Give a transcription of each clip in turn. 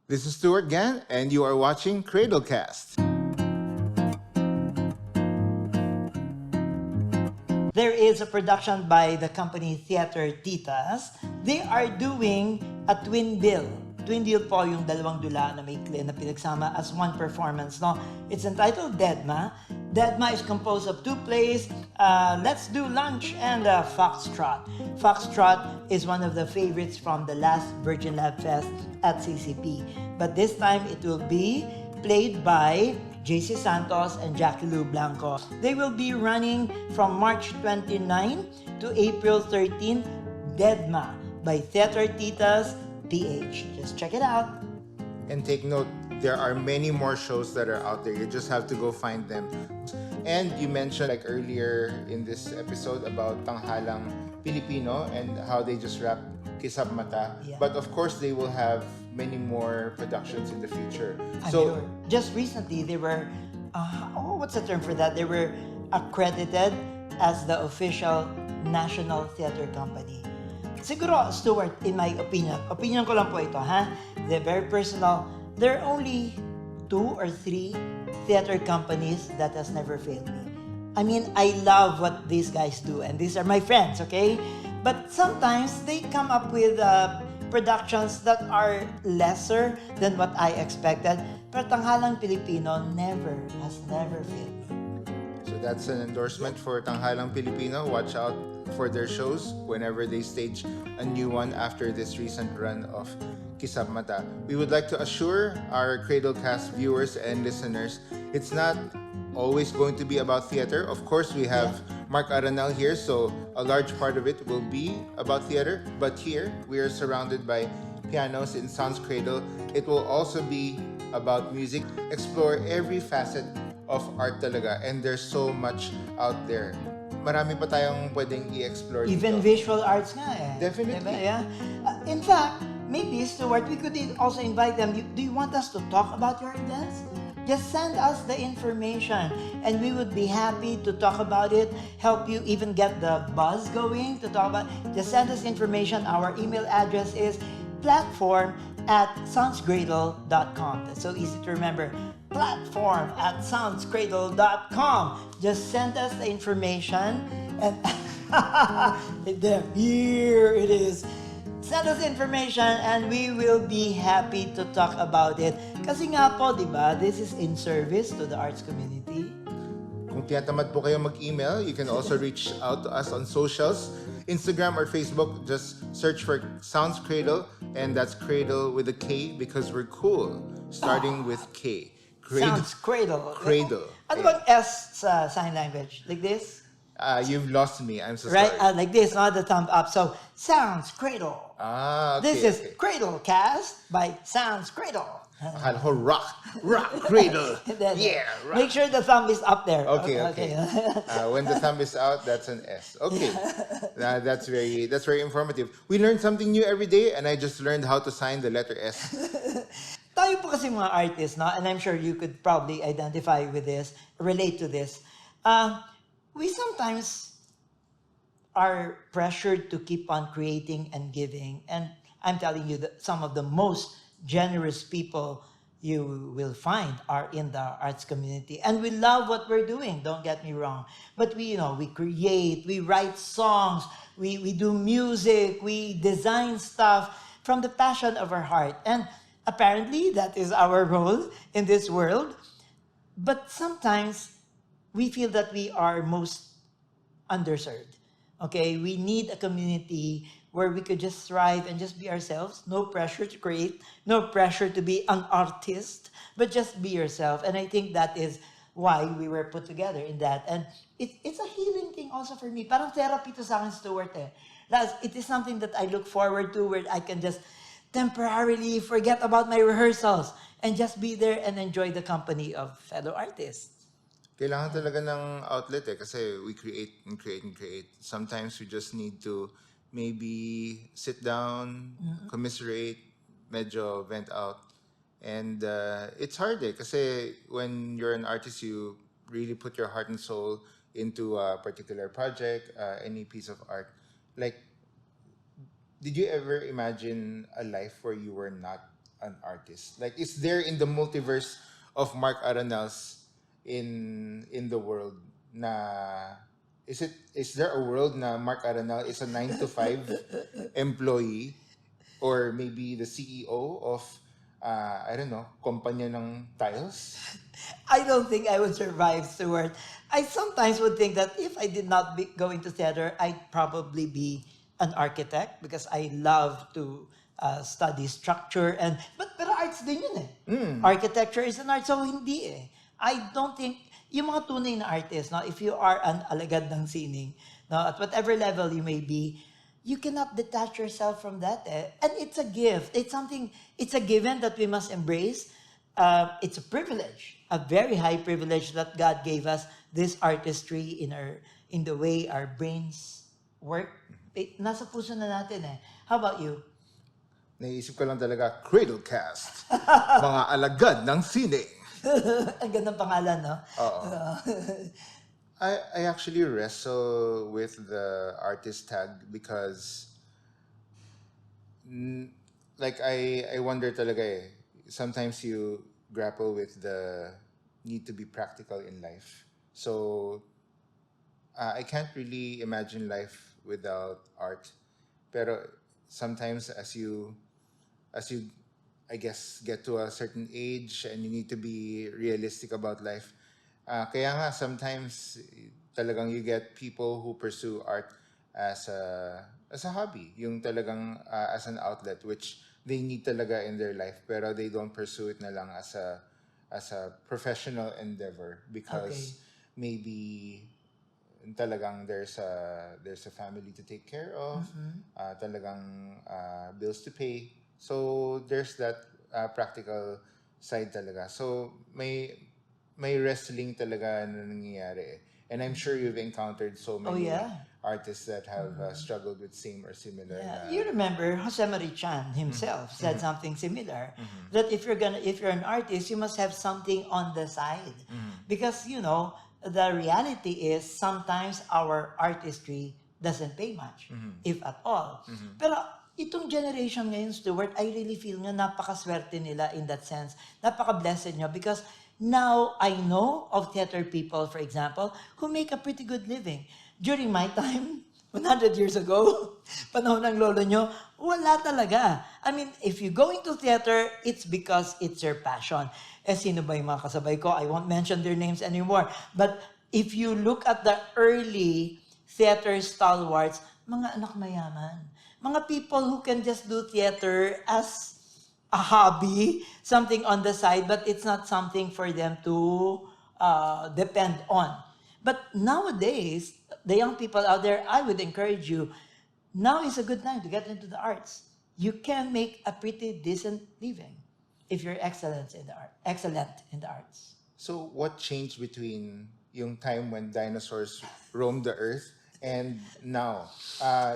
This is Stuart Gan, and you are watching Cradlecast. There is a production by the company Theater Titas. They are doing a twin bill. Twin bill po yung dalawang dula na maikli na pinagsama as one performance. No? It's entitled Deadma. Deadma is composed of two plays, Let's Do Lunch and Foxtrot. Foxtrot is one of the favorites from the last Virgin Lab Fest at CCP. But this time it will be played by JC Santos and Jackie Lou Blanco. They will be running from March 29 to April 13, Deadma by Theater Titas PH. Just check it out. And take note, there are many more shows that are out there. You just have to go find them. And you mentioned like earlier in this episode about Tanghalang Pilipino and how they just wrap Kisap Mata. Yeah. But of course, they will have many more productions in the future. I'm sure. Just recently, they were, what's the term for that? They were accredited as the official national theater company. Siguro, Stuart, in my opinion ko lang po ito, ha? They're very personal. There are only 2 or 3 theater companies that has never failed me. I mean, I love what these guys do, and these are my friends, okay? But sometimes they come up with productions that are lesser than what I expected. Pero Tanghalang Pilipino has never failed me. So that's an endorsement for Tanghalang Pilipino. Watch out for their shows whenever they stage a new one after this recent run of Kisap Mata. We would like to assure our Cradlecast viewers and listeners, it's not always going to be about theater. Of course, we have Mark Aranal here, so a large part of it will be about theater. But here, we are surrounded by pianos in Sounds Cradle. It will also be about music. Explore every facet of art talaga, and there's so much out there. Marami pa tayong pwedeng i-explore Even dito. visual arts nga eh. Definitely. Diba? Yeah. In fact, maybe, Stuart, we could also invite them. Do you want us to talk about your events? Just send us the information and we would be happy to talk about it, help you even get the buzz going to talk about. Just send us information. Our email address is platform@soundscradle.com. That's so easy to remember. Platform@soundscradle.com. Just send us the information and there, here it is. Send us information and we will be happy to talk about it. Kasi nga po, di ba, this is in service to the arts community. Kung tinatamad po kayo mag-email, you can also reach out to us on socials. Instagram or Facebook, just search for Sounds Cradle, and that's Cradle with a K because we're cool. Starting with K. Sounds Cradle. Cradle. Ano bang S sa sign language? Like this? You've lost me. I'm so Right? sorry. Like this, not the thumb up. So, Sounds Cradle. Okay, This is okay. Cradlecast by Sounds Cradle. Akala ko rock Cradle. Then, Yeah, rock. Make sure the thumb is up there. Okay. When the thumb is out, that's an S. Okay, that's very informative. We learn something new every day, and I just learned how to sign the letter S. Tayo po kasi mga artists, no? And I'm sure you could probably identify with this, relate to this. We sometimes are pressured to keep on creating and giving. And I'm telling you that some of the most generous people you will find are in the arts community. And we love what we're doing, don't get me wrong. But we create, we write songs, we do music, we design stuff from the passion of our heart. And apparently, that is our role in this world. But sometimes, we feel that we are most underserved. Okay, we need a community where we could just thrive and just be ourselves. No pressure to create, no pressure to be an artist, but just be yourself. And I think that is why we were put together in that. And it's a healing thing also for me. Parang therapy to sa akin, Stuart eh. It is something that I look forward to where I can just temporarily forget about my rehearsals and just be there and enjoy the company of fellow artists. Kailangan talaga ng outlet kasi we create and create and create. Sometimes we just need to maybe sit down, commiserate, medyo vent out. And it's hard kasi when you're an artist, you really put your heart and soul into a particular project, any piece of art. Like, did you ever imagine a life where you were not an artist? Like, is there in the multiverse of Mark Aranals in the world na is there a world na Mark Aranal is a 9 to 5 employee or maybe the CEO of I don't know, kumpanya ng tiles? I don't think I would survive, Stuart. I sometimes would think that if I did not go into theater, I'd probably be an architect because I love to study structure pero arts din yun eh. Architecture is an art, so hindi eh. I don't think yung mga tunay na artist, no, if you are an alagad ng sining, no, at whatever level you may be, you cannot detach yourself from that. Eh? And it's a gift. It's a given that we must embrace. It's a privilege, a very high privilege that God gave us this artistry in the way our brains work. Nasa puso na natin eh. How about you? Naisip ko lang talaga, Cradlecast. Mga alagad ng sine. Ang gandang pangalan, no? I actually wrestle with the artist tag because like I wonder talaga eh. Sometimes you grapple with the need to be practical in life. So I can't really imagine life without art. Pero sometimes as you I guess get to a certain age and you need to be realistic about life. Kaya nga sometimes talagang you get people who pursue art as a hobby, yung talagang as an outlet which they need talaga in their life pero they don't pursue it na lang as a professional endeavor because maybe talagang there's a family to take care of, talagang bills to pay. So there's that practical side talaga. So may wrestling talaga na nangyayari eh. And I'm sure you've encountered so many artists that have struggled with same or similar. Yeah. You remember Jose Marie Chan himself said something similar, that if you're an artist, you must have something on the side. Because, you know, the reality is sometimes our artistry doesn't pay much, if at all. Pero itong generation ngayon, Stuart, I really feel nga napakaswerte nila in that sense. Napaka-blessed nyo because now I know of theater people, for example, who make a pretty good living. During my time, 100 years ago, panahon ng lolo nyo, wala talaga. I mean, if you go into theater, it's because it's your passion. Eh, sino ba yung mga kasabay ko? I won't mention their names anymore. But if you look at the early theater stalwarts, mga anak mayaman. Mga people who can just do theater as a hobby, something on the side, but it's not something for them to depend on. But nowadays, the young people out there, I would encourage you, now is a good time to get into the arts. You can make a pretty decent living if you're excellent in the arts. So what changed between yung time when dinosaurs roamed the earth and now?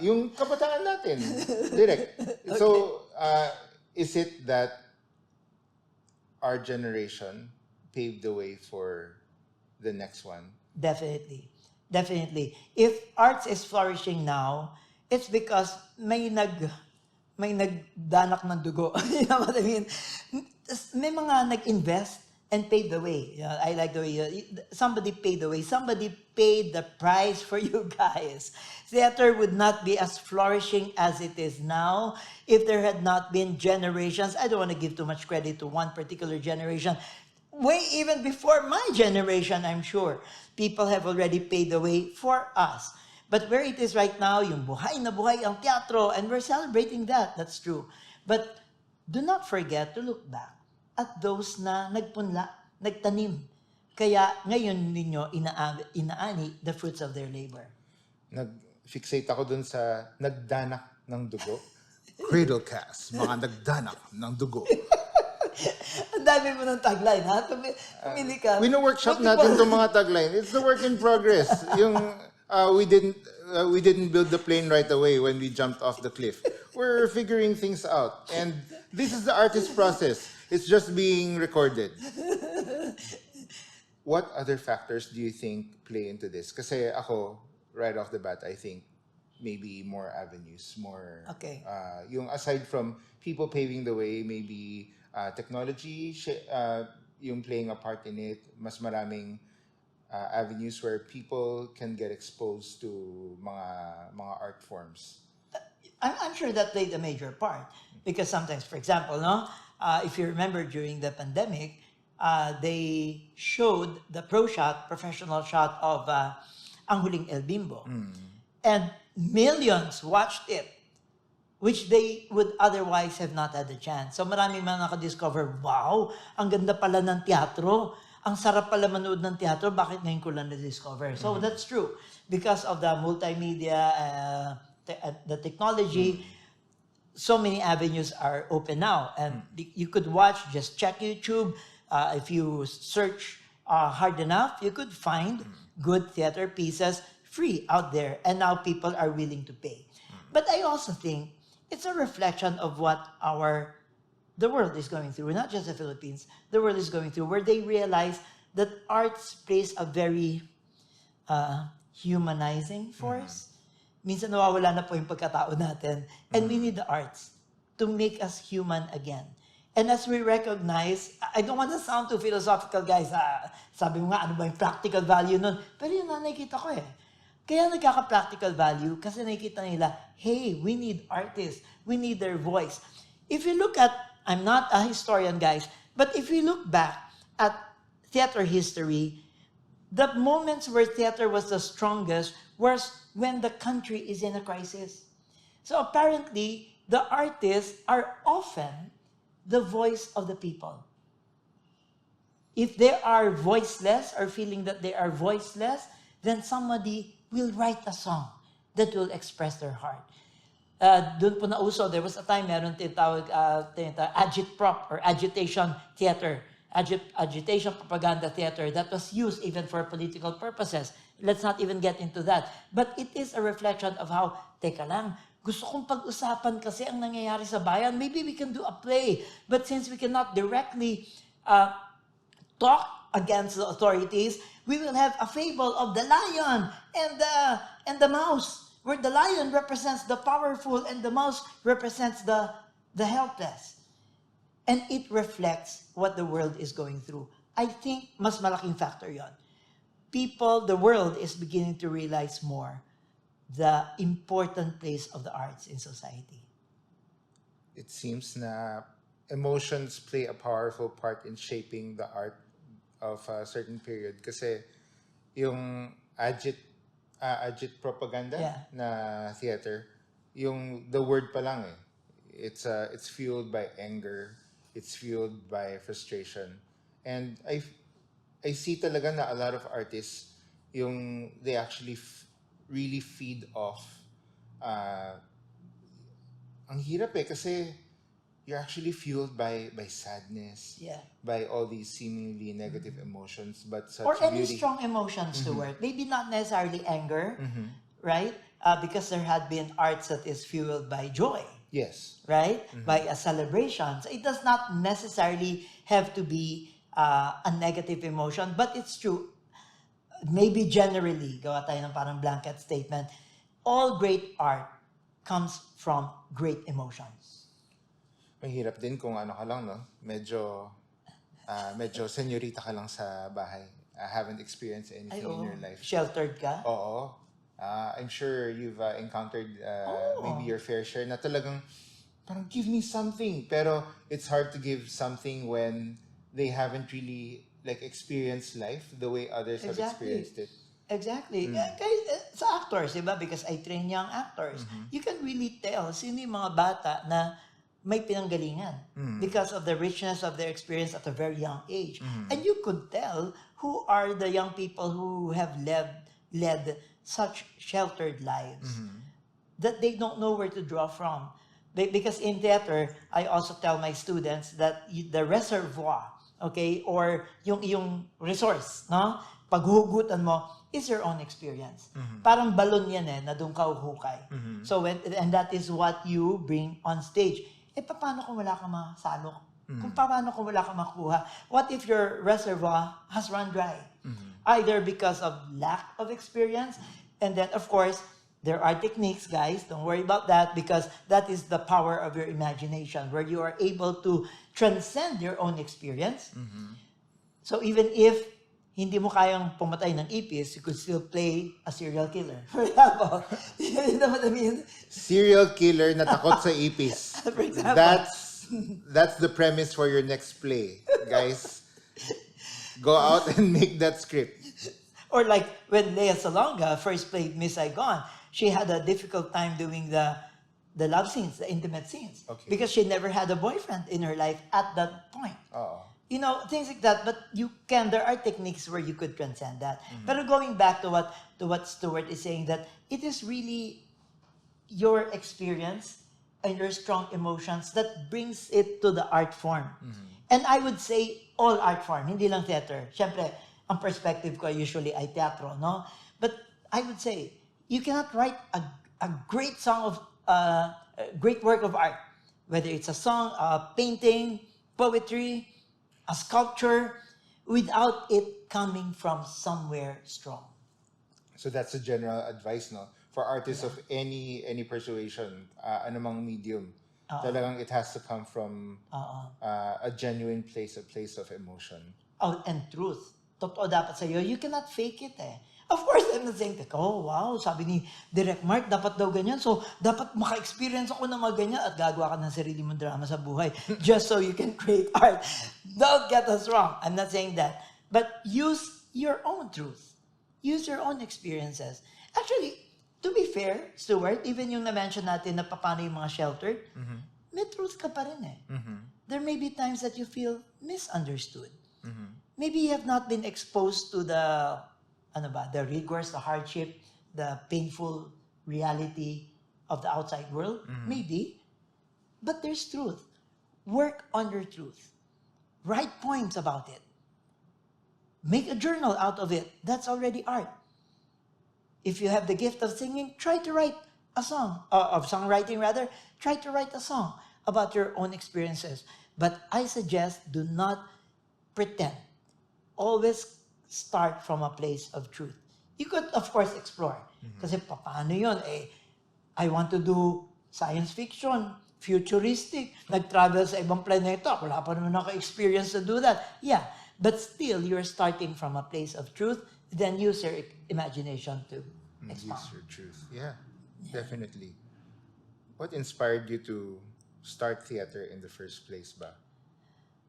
Yung kabataan natin, direct. Okay. So, is it that our generation paved the way for the next one? Definitely. Definitely. If arts is flourishing now, it's because may nagdanak ng dugo. You know what I mean? May mga nag-invest and paved the way. You know, I like the way somebody paid the way. Somebody paid the price for you guys. Theater would not be as flourishing as it is now if there had not been generations. I don't want to give too much credit to one particular generation. Way even before my generation, I'm sure, people have already paid the way for us. But where it is right now, yung buhay na buhay ang teatro, and we're celebrating that, that's true. But do not forget to look back at those na nagpunla, nagtanim. Kaya ngayon ninyo inaani the fruits of their labor. Nag-fixate ako dun sa nagdanak ng dugo. Cradlecast, mga nagdanak ng dugo. Ang dami mo ng tagline, ha? Pumili ka. Wino-workshop natin itong mga tagline. It's the work in progress. Yung we didn't build the plane right away when we jumped off the cliff. We're figuring things out. And this is the artist process. It's just being recorded. What other factors do you think play into this? Kasi ako, right off the bat, I think maybe more avenues, more Okay. yung aside from people paving the way, maybe technology yung playing a part in it, mas maraming avenues where people can get exposed to mga art forms. I'm sure that played a major part because sometimes, for example, no, if you remember during the pandemic, they showed the professional shot of Ang Huling El Bimbo, and millions watched it, which they would otherwise have not had the chance. So maraming mga nakadiscover, wow, ang ganda pala ng teatro. Ang sarap pala manood ng teatro, bakit ngayon ko lang na-discover? So that's true. Because of the multimedia, the technology, so many avenues are open now. And you could watch, just check YouTube. If you search hard enough, you could find good theater pieces free out there. And now people are willing to pay. But I also think it's a reflection of what the world is going through, not just the Philippines, the world is going through, where they realize that arts plays a very humanizing force. Minsan nawawala na po yung pagkatao natin. And we need the arts to make us human again. And as we recognize, I don't want to sound too philosophical, guys. Sabi mo nga, ano ba yung practical value nun? Pero yun na nakikita ko eh. Kaya nagkaka-practical value kasi nakikita nila, hey, we need artists. We need their voice. If you look at, I'm not a historian, guys, but if you look back at theater history, the moments where theater was the strongest was when the country is in a crisis. So apparently, the artists are often the voice of the people. If they are voiceless or feeling that they are voiceless, then somebody will write a song that will express their heart. Doon po nauso, there was a time meron tinatawag agitprop or agitation theater, agitation propaganda theater that was used even for political purposes. Let's not even get into that. But it is a reflection of how, teka lang, gusto kong pag-usapan kasi ang nangyayari sa bayan. Maybe we can do a play. But since we cannot directly talk against the authorities, we will have a fable of the lion and the mouse, where the lion represents the powerful and the mouse represents the helpless. And it reflects what the world is going through. I think mas malaking factor yon. The world is beginning to realize more the important place of the arts in society. It seems na emotions play a powerful part in shaping the art of a certain period. Kasi yung agit propaganda na theater, the word pa lang eh. It's fueled by anger, it's fueled by frustration. And I see talaga na a lot of artists, they actually really feed off. Ang hirap eh, kasi you're actually fueled by sadness, by all these seemingly negative emotions, but such or any beauty. strong emotions to work. Maybe not necessarily anger, right? Because there had been arts that is fueled by joy. Yes. Right? By a celebration. So it does not necessarily have to be a negative emotion, but it's true. Maybe generally, gawa tayo ng parang blanket statement, all great art comes from great emotions. Mahirap din kung ano ka lang, no? Medyo senyorita ka lang sa bahay. I haven't experienced anything in your life. Sheltered ka? Oo. I'm sure you've encountered maybe your fair share na talagang parang give me something. Pero it's hard to give something when they haven't really experienced life the way others have experienced it. Exactly. Sa actors, diba? Because I train young actors. You can really tell sino yung mga bata na may pinanggalingan because of the richness of their experience at a very young age. And you could tell who are the young people who have led such sheltered lives that they don't know where to draw from. Because in theater, I also tell my students that the reservoir, okay, or yung resource, no? Paghuhugutan mo is your own experience. Parang balon yan na doon ka uhukay. So and that is what you bring on stage. Paano kung wala kang masalok? Kung paano kung wala kang makuha? What if your reservoir has run dry? Either because of lack of experience, and then of course, There are techniques, guys. Don't worry about that because that is the power of your imagination where you are able to transcend your own experience. So even if hindi mo kayang pumatay ng ipis, you could still play a serial killer. For example, you know what I mean? Serial killer na takot sa ipis. For example. That's the premise for your next play, guys. Go out and make that script. Or like when Lea Salonga first played Miss Saigon, she had a difficult time doing the love scenes, the intimate scenes. Okay. Because she never had a boyfriend in her life at that point. Oh. You know, things like that. But there are techniques where you could transcend that. But going back to what Stuart is saying, that it is really your experience and your strong emotions that brings it to the art form. And I would say all art form, hindi lang theater. Siyempre, ang perspective ko usually ay teatro, no? But I would say, you cannot write a great song of, a great work of art, whether it's a song, a painting, poetry, a sculpture, without it coming from somewhere strong. So that's a general advice, no? For artists of any persuasion, anumang medium, talagang it has to come from a genuine place, a place of emotion. Oh, and truth. Totoo dapat sa'yo. You cannot fake it eh. Of course, I'm not saying, oh wow, sabi ni Direk Mark, dapat daw ganyan. So, dapat maka-experience ako ng mga ganyan at gagawa ka ng sarili mong drama sa buhay just so you can create art. Don't get us wrong. I'm not saying that. But use your own truth. Use your own experiences. Actually, to be fair, Stuart, even yung na-mention natin na paano yung mga sheltered, may truth ka pa rin eh. There may be times that you feel misunderstood. Maybe you have not been exposed to the rigors, the hardship, the painful reality of the outside world. Maybe. But there's truth. Work on your truth. Write poems about it. Make a journal out of it. That's already art. If you have the gift of singing, try to write a song, of songwriting rather, try to write a song about your own experiences. But I suggest do not pretend. Always start from a place of truth. You could, of course, explore. Kasi paano yun? I want to do science fiction, futuristic, nag-travel sa ibang planeta. Wala pa naman naka-experience to do that. Yeah, but still, you're starting from a place of truth. Then use your imagination to expound. Use your truth. Yeah, definitely. What inspired you to start theater in the first place ba?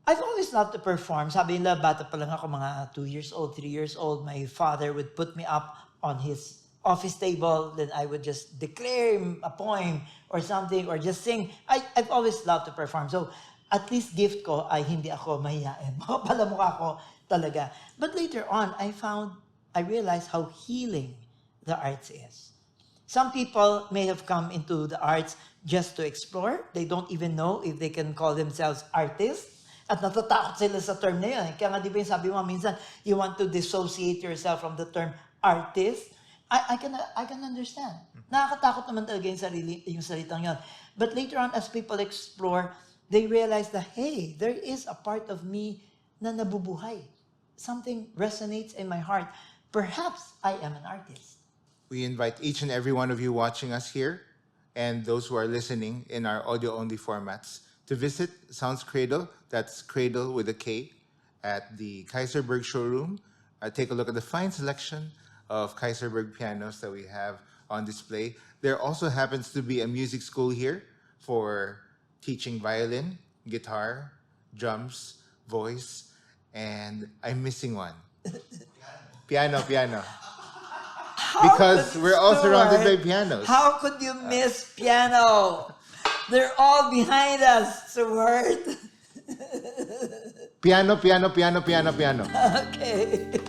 I've always loved to perform. Sabi nila, bata pa lang ako, mga 2 years old, 3 years old, my father would put me up on his office table, then I would just declare a poem or something, or just sing. I've always loved to perform. So, at least gift ko ay hindi ako mahihain. Palamukha ko talaga. But later on, I realized how healing the arts is. Some people may have come into the arts just to explore. They don't even know if they can call themselves artists. At natatakot sila sa term na yun. Kaya nga di ba yung sabi mo minsan, you want to dissociate yourself from the term artist. I can understand. Nakakatakot naman talaga yung salitang yun. But later on, as people explore, they realize that, hey, there is a part of me na nabubuhay. Something resonates in my heart. Perhaps I am an artist. We invite each and every one of you watching us here and those who are listening in our audio-only formats to visit Sounds Cradle, that's Cradle with a K, at the Kaiserberg showroom. Take a look at the fine selection of Kaiserberg pianos that we have on display. There also happens to be a music school here for teaching violin, guitar, drums, voice, and I'm missing one. Piano. Because we're all surrounded by pianos. How could you miss piano? They're all behind us, Stuart. Piano. Okay.